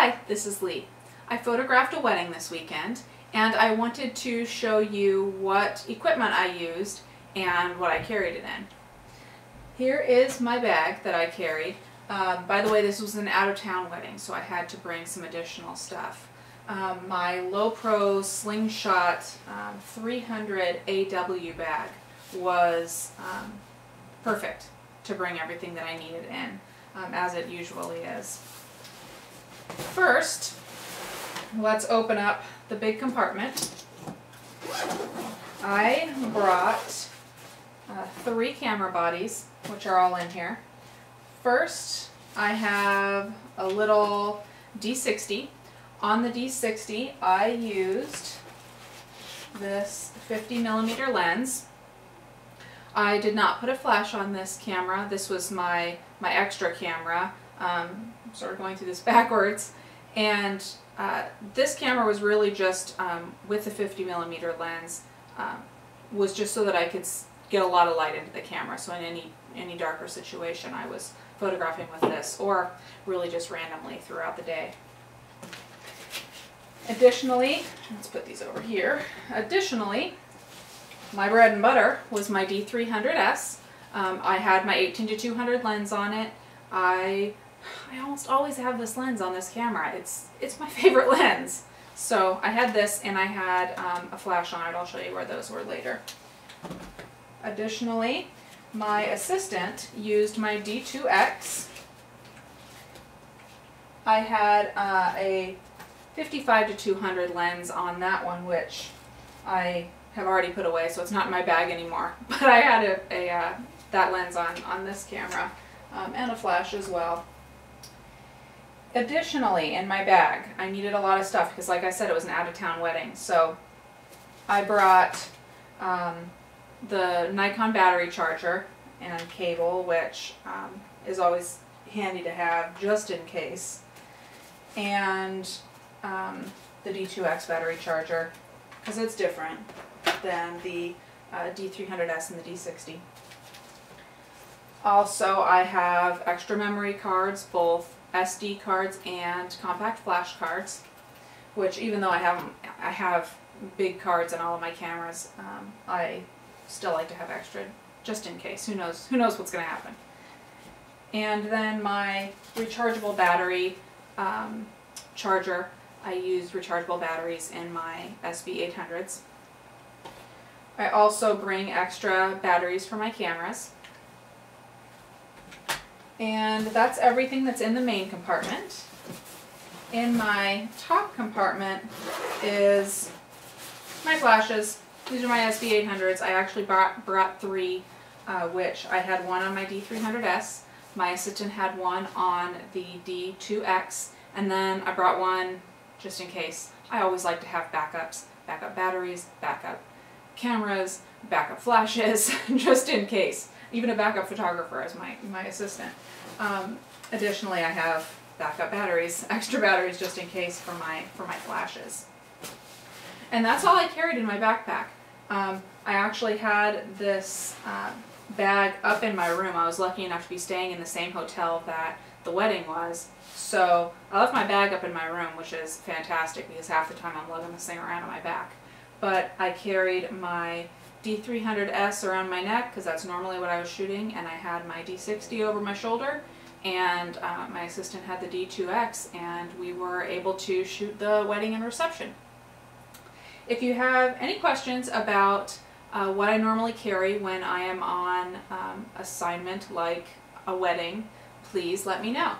Hi, this is Lee. I photographed a wedding this weekend and I wanted to show you what equipment I used and what I carried it in. Here is my bag that I carried. By the way, this was an out-of-town wedding, so I had to bring some additional stuff. My Lowepro Slingshot 300 AW bag was perfect to bring everything that I needed in, as it usually is. First, let's open up the big compartment. I brought 3 camera bodies, which are all in here. First, I have a little D60. On the D60, I used this 50mm lens. I did not put a flash on this camera. This was my extra camera. I'm sort of going through this backwards. And this camera was really just, with the 50mm lens, was just so that I could get a lot of light into the camera. So in any darker situation, I was photographing with this, or really just randomly throughout the day. Additionally, let's put these over here. Additionally, my bread and butter was my D300S. I had my 18-200 lens on it. I almost always have this lens on this camera. It's my favorite lens. So I had this, and I had a flash on it. I'll show you where those were later. Additionally, my assistant used my D2X. I had a 55-200 lens on that one, which I have already put away, so it's not in my bag anymore. But I had that lens on this camera, and a flash as well. Additionally, in my bag, I needed a lot of stuff because, like I said, it was an out-of-town wedding. So I brought the Nikon battery charger and cable, which is always handy to have just in case, and the D2X battery charger, because it's different than the D300S and the D60. Also, I have extra memory cards, both SD cards and compact flash cards, which, even though I have big cards in all of my cameras, I still like to have extra just in case. Who knows what's going to happen. And then my rechargeable battery charger. I used rechargeable batteries in my SB800s. I also bring extra batteries for my cameras. And that's everything that's in the main compartment. In my top compartment is my flashes. These are my SB800s. I actually brought 3, which I had one on my D300S. My assistant had one on the D2X, and then I brought one just in case. I always like to have backups, backup batteries, backup cameras, backup flashes, just in case. Even a backup photographer as my assistant. Additionally, I have backup batteries, extra batteries just in case for my flashes. And that's all I carried in my backpack. I actually had this bag up in my room. I was lucky enough to be staying in the same hotel that the wedding was. So I left my bag up in my room, which is fantastic because half the time I'm lugging this thing around on my back. But I carried my D300S around my neck because that's normally what I was shooting, and I had my D60 over my shoulder, and my assistant had the D2X, and we were able to shoot the wedding and reception. If you have any questions about what I normally carry when I am on assignment like a wedding, please let me know.